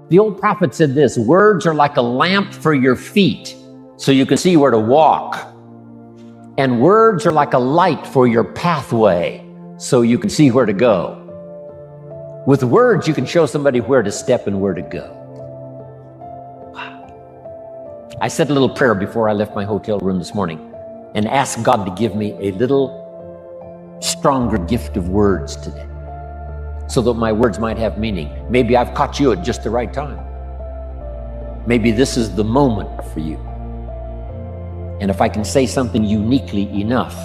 The old prophet said this: words are like a lamp for your feet, so you can see where to walk. And words are like a light for your pathway, so you can see where to go. With words, you can show somebody where to step and where to go. I said a little prayer before I left my hotel room this morning and asked God to give me a little stronger gift of words today, so that my words might have meaning. Maybe I've caught you at just the right time. Maybe this is the moment for you. And if I can say something uniquely enough,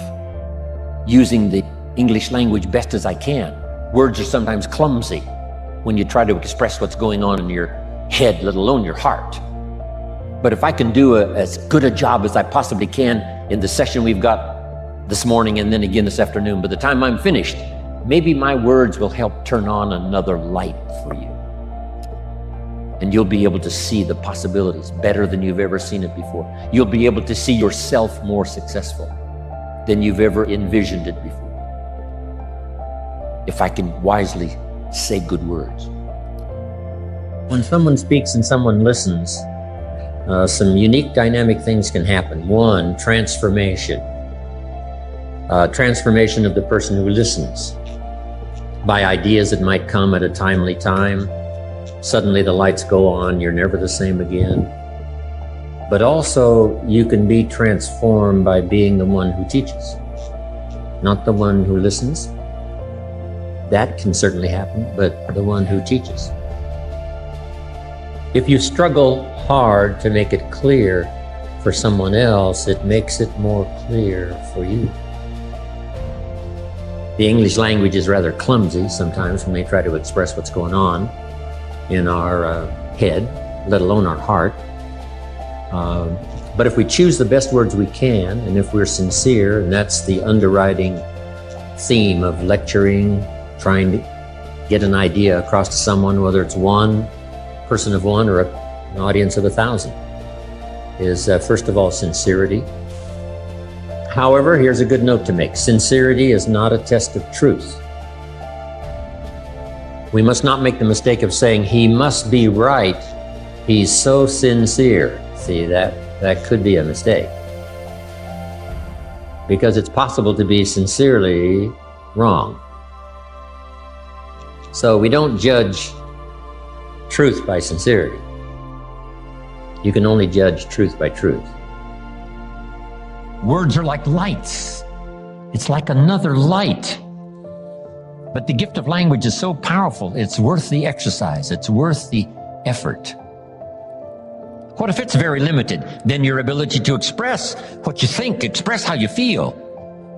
using the English language best as I can. Words are sometimes clumsy when you try to express what's going on in your head, let alone your heart. But if I can do as good a job as I possibly can in the session we've got this morning and then again this afternoon, by the time I'm finished, maybe my words will help turn on another light for you. And you'll be able to see the possibilities better than you've ever seen it before. You'll be able to see yourself more successful than you've ever envisioned it before. If I can wisely say good words. When someone speaks and someone listens, some unique dynamic things can happen. One, transformation. Transformation of the person who listens by ideas that might come at a timely time. Suddenly the lights go on, you're never the same again. But also you can be transformed by being the one who teaches, not the one who listens. That can certainly happen, but the one who teaches. If you struggle hard to make it clear for someone else, it makes it more clear for you. The English language is rather clumsy sometimes when we try to express what's going on in our head, let alone our heart. But if we choose the best words we can, and if we're sincere, and that's the underwriting theme of lecturing, trying to get an idea across to someone, whether it's one person of one or an audience of 1,000, is first of all sincerity. However, here's a good note to make. Sincerity is not a test of truth. We must not make the mistake of saying, he must be right, he's so sincere. See, that could be a mistake. Because it's possible to be sincerely wrong. So we don't judge truth by sincerity. You can only judge truth by truth. Words are like lights. It's like another light. But the gift of language is so powerful, it's worth the exercise. It's worth the effort. What if it's very limited? Then your ability to express what you think, express how you feel,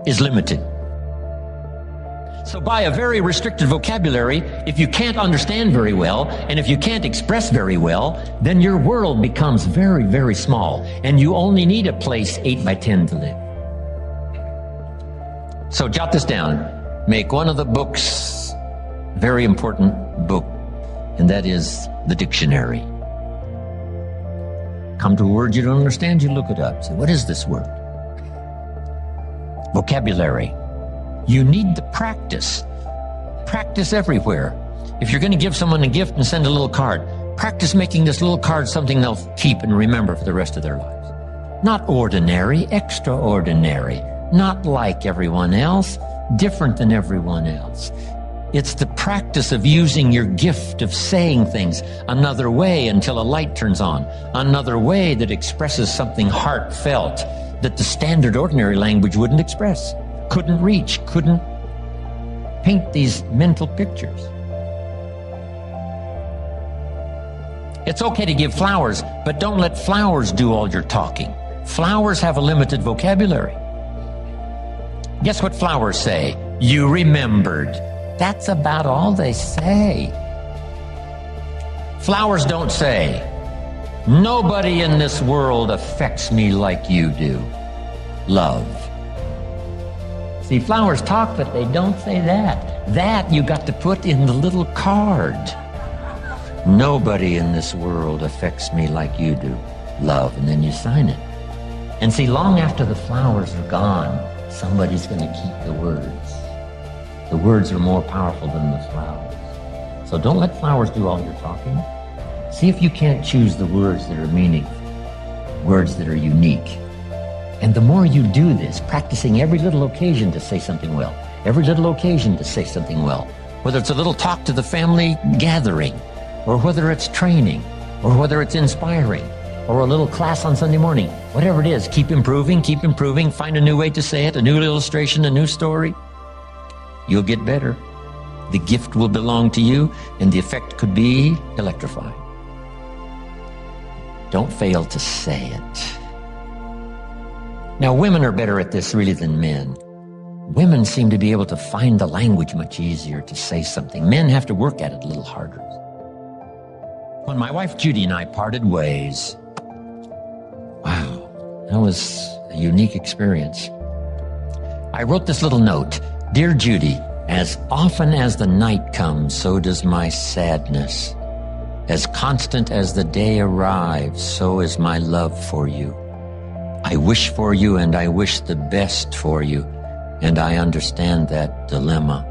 is limited. So by a very restricted vocabulary, if you can't understand very well, and if you can't express very well, then your world becomes very, very small, and you only need a place 8 by 10 to live. So jot this down. Make one of the books a very important book, and that is the dictionary. Come to a word you don't understand, you look it up. Say, what is this word? Vocabulary. You need the practice. Practice everywhere. If you're going to give someone a gift and send a little card, practice making this little card something they'll keep and remember for the rest of their lives. Not ordinary, extraordinary. Not like everyone else, different than everyone else. It's the practice of using your gift of saying things another way until a light turns on, another way that expresses something heartfelt that the standard ordinary language wouldn't express, couldn't reach, couldn't paint these mental pictures. It's okay to give flowers, but don't let flowers do all your talking. Flowers have a limited vocabulary. Guess what flowers say? You remembered. That's about all they say. Flowers don't say, nobody in this world affects me like you do. Love. See, flowers talk, but they don't say that. That you got to put in the little card. Nobody in this world affects me like you do. Love, and then you sign it. And see, long after the flowers are gone, somebody's going to keep the words. The words are more powerful than the flowers. So don't let flowers do all your talking. See if you can't choose the words that are meaningful, words that are unique. And the more you do this, practicing every little occasion to say something well, every little occasion to say something well, whether it's a little talk to the family gathering, or whether it's training, or whether it's inspiring, or a little class on Sunday morning, whatever it is, keep improving, find a new way to say it, a new illustration, a new story. You'll get better. The gift will belong to you, and the effect could be electrifying. Don't fail to say it. Now, women are better at this really than men. Women seem to be able to find the language much easier to say something. Men have to work at it a little harder. When my wife Judy and I parted ways, wow, that was a unique experience. I wrote this little note. Dear Judy, as often as the night comes, so does my sadness. As constant as the day arrives, so is my love for you. I wish for you and I wish the best for you, and I understand that dilemma.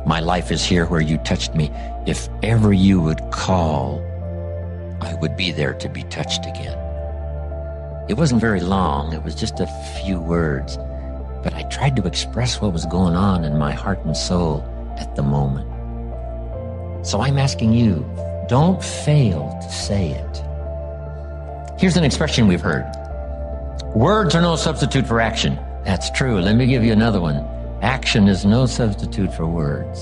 My life is here where you touched me. If ever you would call, I would be there to be touched again. It wasn't very long. It was just a few words. But I tried to express what was going on in my heart and soul at the moment. So I'm asking you, don't fail to say it. Here's an expression we've heard. Words are no substitute for action. That's true. Let me give you another one. Action is no substitute for words.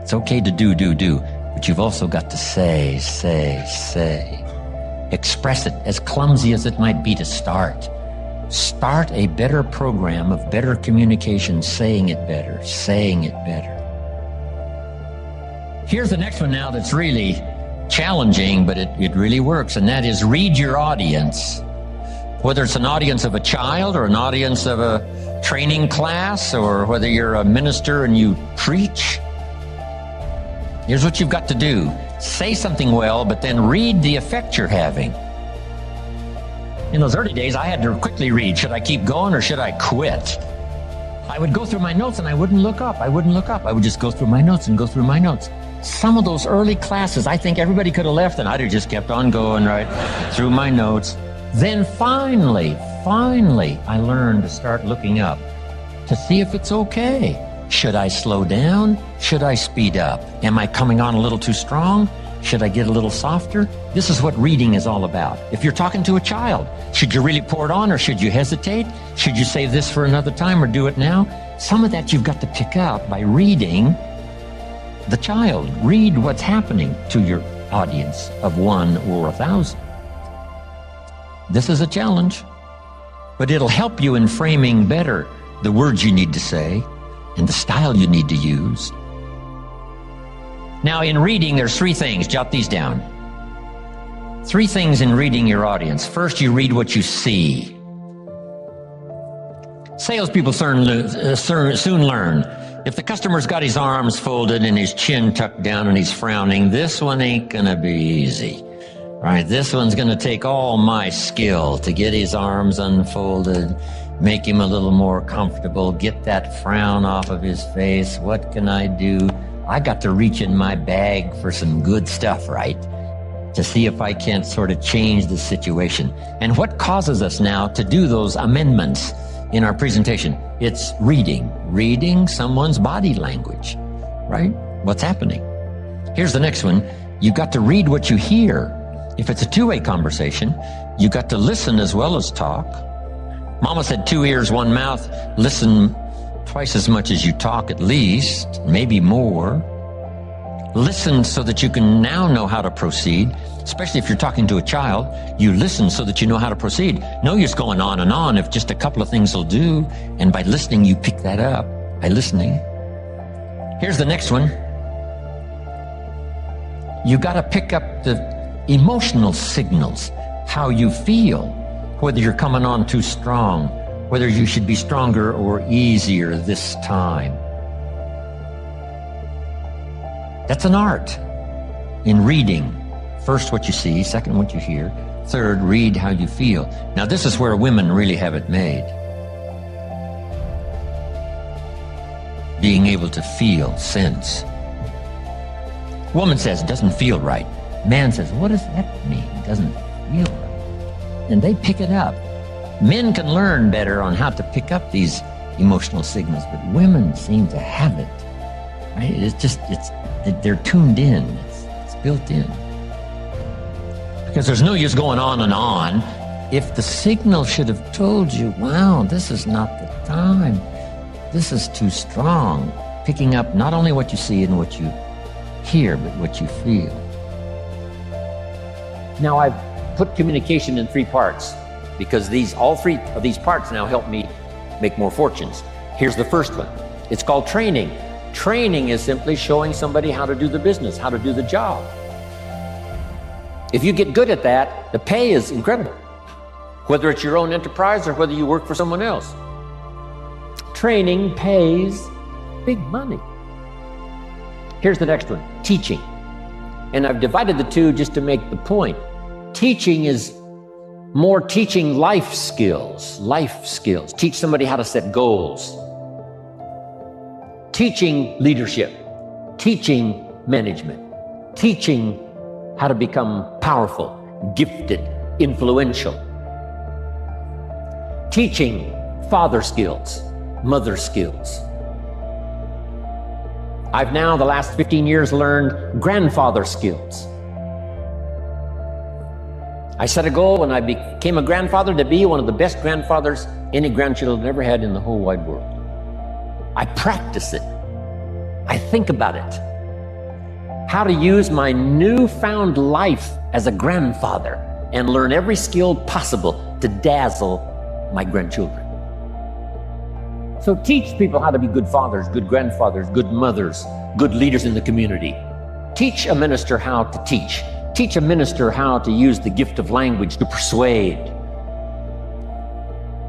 It's okay to do, but you've also got to say. Express it, as clumsy as it might be to start. Start a better program of better communication, saying it better. Here's the next one now that's really challenging, but it really works, and that is read your audience. Whether it's an audience of a child or an audience of a training class, or whether you're a minister and you preach, here's what you've got to do. Say something well, but then read the effect you're having. In those early days, I had to quickly read. Should I keep going or should I quit? I would go through my notes and I wouldn't look up. I would just go through my notes. Some of those early classes, I think everybody could have left and I'd have just kept on going right through my notes. Then finally, I learned to start looking up to see if it's okay. Should I slow down? Should I speed up? Am I coming on a little too strong? Should I get a little softer? This is what reading is all about. If you're talking to a child, should you really pour it on or should you hesitate? Should you save this for another time or do it now? Some of that you've got to pick up by reading the child. Read what's happening to your audience of 1 or 1,000. This is a challenge, but it'll help you in framing better the words you need to say and the style you need to use. Now, in reading, there's 3 things. Jot these down. 3 things in reading your audience. First, you read what you see. Salespeople soon learn. If the customer's got his arms folded and his chin tucked down and he's frowning, this one ain't going to be easy. Right? This one's going to take all my skill to get his arms unfolded, make him a little more comfortable, get that frown off of his face. What can I do? I got to reach in my bag for some good stuff, right? To see if I can't sort of change the situation. And what causes us now to do those amendments in our presentation? It's reading someone's body language, right? What's happening? Here's the next one. You've got to read what you hear. If it's a two-way conversation, you got to listen as well as talk. Mama said 2 ears, 1 mouth. Listen twice as much as you talk, at least, maybe more. Listen so that you can now know how to proceed, especially if you're talking to a child. You listen so that you know how to proceed. No use going on and on if just a couple of things will do, and by listening, you pick that up by listening. Here's the next one. You got to pick up the emotional signals, how you feel, whether you're coming on too strong, whether you should be stronger or easier this time. That's an art in reading. First, what you see. Second, what you hear. Third, read how you feel. Now, this is where women really have it made. Being able to feel, sense. Woman says, it doesn't feel right. Man says, what does that mean? It doesn't feel right. And they pick it up. Men can learn better on how to pick up these emotional signals, but women seem to have it. Right? They're tuned in. It's built in. Because there's no use going on and on. If the signal should have told you, wow, this is not the time. This is too strong. Picking up not only what you see and what you hear, but what you feel. Now I've put communication in 3 parts because all 3 of these parts now help me make more fortunes. Here's the first one. It's called training. Training is simply showing somebody how to do the business, how to do the job. If you get good at that, the pay is incredible. Whether it's your own enterprise or whether you work for someone else. Training pays big money. Here's the next one, teaching. And I've divided the 2 just to make the point. Teaching is more teaching life skills. Teach somebody how to set goals. Teaching leadership. Teaching management. Teaching how to become powerful, gifted, influential. Teaching father skills, mother skills. I've now, the last 15 years, learned grandfather skills. I set a goal when I became a grandfather to be one of the best grandfathers any grandchildren ever had in the whole wide world. I practice it. I think about it. How to use my newfound life as a grandfather and learn every skill possible to dazzle my grandchildren. So teach people how to be good fathers, good grandfathers, good mothers, good leaders in the community. Teach a minister how to teach. Teach a minister how to use the gift of language to persuade.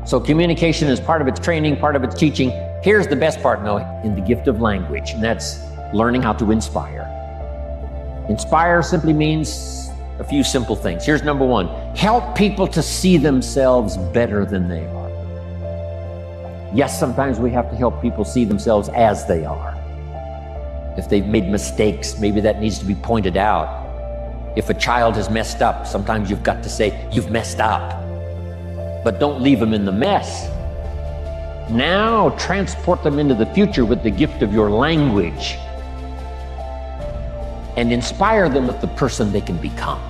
So communication is part of its training, part of its teaching. Here's the best part now in the gift of language, and that's learning how to inspire. Inspire simply means a few simple things. Here's number 1. Help people to see themselves better than they are. Yes, sometimes we have to help people see themselves as they are. If they've made mistakes, maybe that needs to be pointed out. If a child has messed up, sometimes you've got to say, you've messed up. But don't leave them in the mess. Now transport them into the future with the gift of your language and inspire them with the person they can become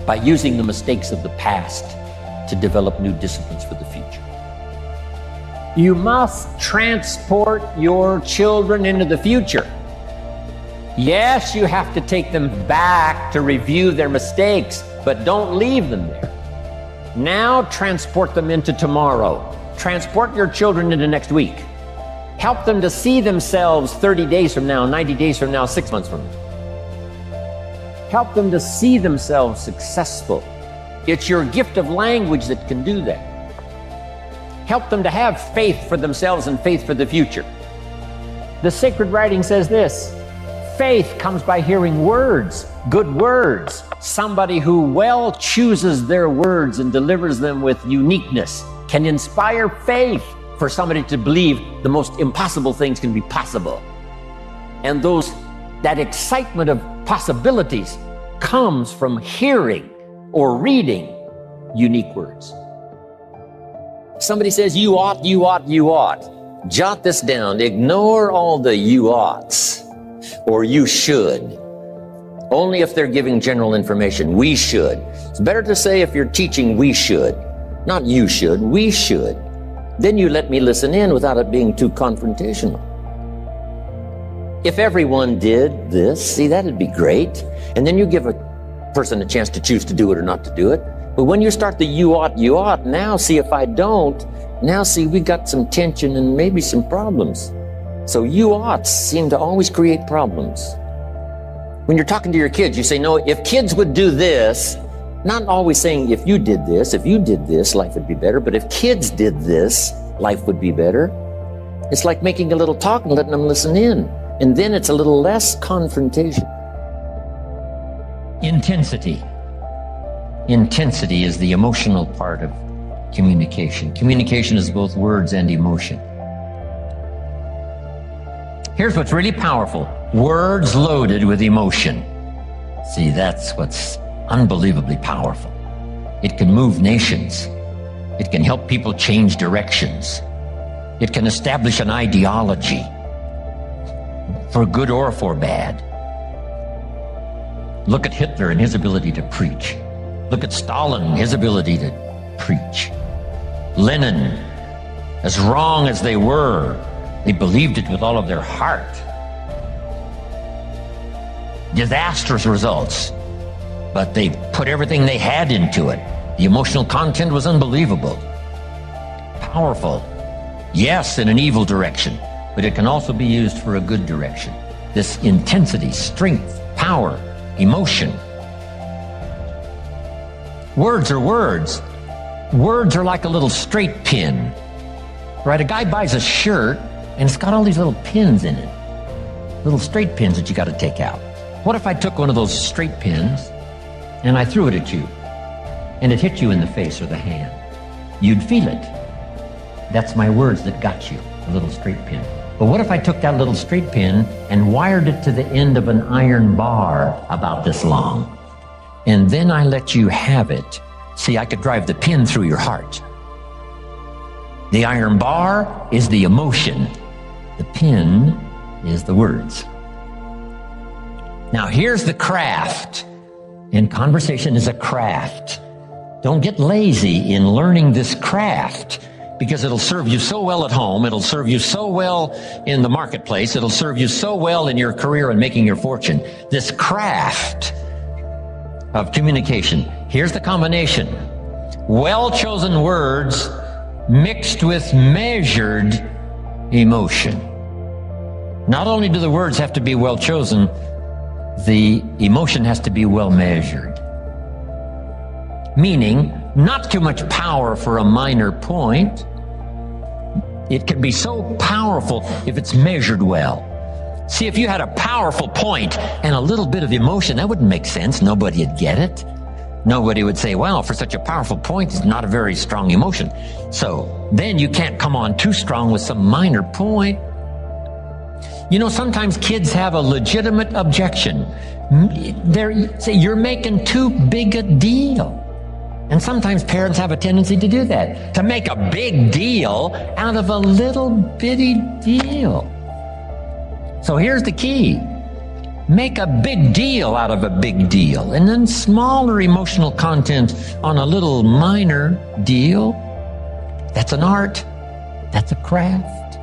by using the mistakes of the past to develop new disciplines for the future. You must transport your children into the future. Yes, you have to take them back to review their mistakes, but don't leave them there. Now transport them into tomorrow. Transport your children into next week. Help them to see themselves 30 days from now, 90 days from now, 6 months from now. Help them to see themselves successful. It's your gift of language that can do that. Help them to have faith for themselves and faith for the future. The sacred writing says this, faith comes by hearing words, good words. Somebody who well chooses their words and delivers them with uniqueness can inspire faith for somebody to believe the most impossible things can be possible. And that excitement of possibilities comes from hearing or reading unique words. Somebody says, you ought, you ought, you ought. Jot this down. Ignore all the you oughts or you should. Only if they're giving general information. We should. It's better to say if you're teaching, we should. Not you should, we should. Then you let me listen in without it being too confrontational. If everyone did this, see, that'd be great. And then you give a person a chance to choose to do it or not to do it. But when you start the you ought, now see if I don't, now see we got some tension and maybe some problems. So you oughts seem to always create problems. When you're talking to your kids, you say, no, if kids would do this, not always saying if you did this, life would be better. But if kids did this, life would be better. It's like making a little talk and letting them listen in. And then it's a little less confrontation. Intensity. Intensity is the emotional part of communication. Communication is both words and emotion. Here's what's really powerful. Words loaded with emotion. See, that's what's unbelievably powerful. It can move nations. It can help people change directions. It can establish an ideology, for good or for bad. Look at Hitler and his ability to preach. Look at Stalin and his ability to preach. Lenin, as wrong as they were, they believed it with all of their heart. Disastrous results, but they put everything they had into it. The emotional content was unbelievable. Powerful. Yes, in an evil direction, but it can also be used for a good direction. This intensity, strength, power, emotion. Words are words. Words are like a little straight pin, right? A guy buys a shirt and it's got all these little pins in it, little straight pins that you got to take out. What if I took one of those straight pins and I threw it at you and it hit you in the face or the hand? You'd feel it. That's my words that got you, a little straight pin. But what if I took that little straight pin and wired it to the end of an iron bar about this long? And then I let you have it. See, I could drive the pin through your heart. The iron bar is the emotion. The pin is the words. Now here's the craft. And conversation is a craft. Don't get lazy in learning this craft, because it'll serve you so well at home. It'll serve you so well in the marketplace. It'll serve you so well in your career and making your fortune. This craft of communication. Here's the combination. Well-chosen words mixed with measured emotion. Not only do the words have to be well-chosen, the emotion has to be well-measured. Meaning, not too much power for a minor point. It can be so powerful if it's measured well. See, if you had a powerful point and a little bit of emotion, that wouldn't make sense. Nobody would get it. Nobody would say, well, for such a powerful point, it's not a very strong emotion. So then you can't come on too strong with some minor point. You know, sometimes kids have a legitimate objection. They say, you're making too big a deal. And sometimes parents have a tendency to do that, to make a big deal out of a little bitty deal. So here's the key. Make a big deal out of a big deal, and then smaller emotional content on a little minor deal. That's an art. That's a craft.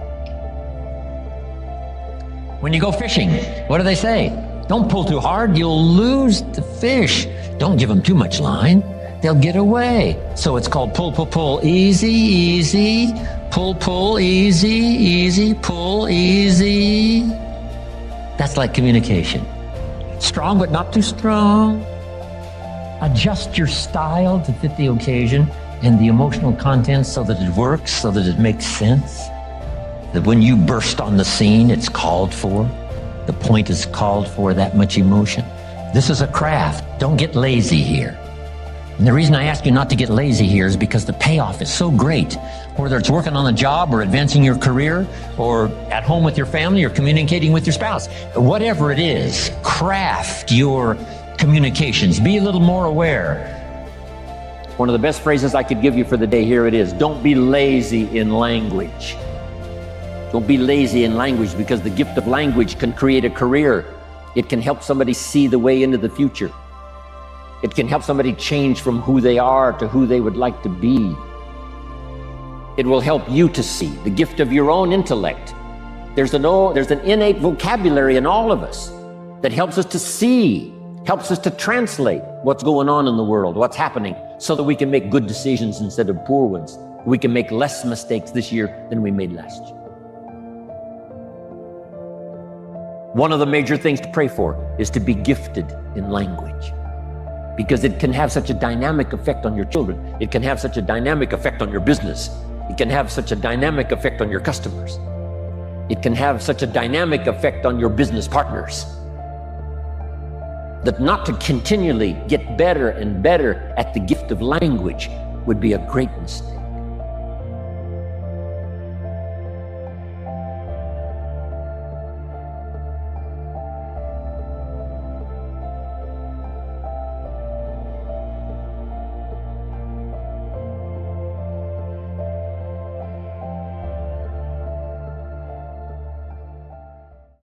When you go fishing, what do they say? Don't pull too hard, you'll lose the fish. Don't give them too much line. They'll get away. So it's called pull, pull, pull, easy, easy, pull, pull, easy, easy, pull, easy. That's like communication. Strong, but not too strong. Adjust your style to fit the occasion and the emotional content so that it works, so that it makes sense. That when you burst on the scene, it's called for. The point is called for, that much emotion. This is a craft. Don't get lazy here. And the reason I ask you not to get lazy here is because the payoff is so great. Whether it's working on the job or advancing your career or at home with your family or communicating with your spouse. Whatever it is, craft your communications. Be a little more aware. One of the best phrases I could give you for the day, here it is. Don't be lazy in language. Don't be lazy in language, because the gift of language can create a career. It can help somebody see the way into the future. It can help somebody change from who they are to who they would like to be. It will help you to see the gift of your own intellect. There's an innate vocabulary in all of us that helps us to see, helps us to translate what's going on in the world, what's happening, so that we can make good decisions instead of poor ones. We can make less mistakes this year than we made last year. One of the major things to pray for is to be gifted in language, because it can have such a dynamic effect on your children. It can have such a dynamic effect on your business. It can have such a dynamic effect on your customers. It can have such a dynamic effect on your business partners, that not to continually get better and better at the gift of language would be a great mistake.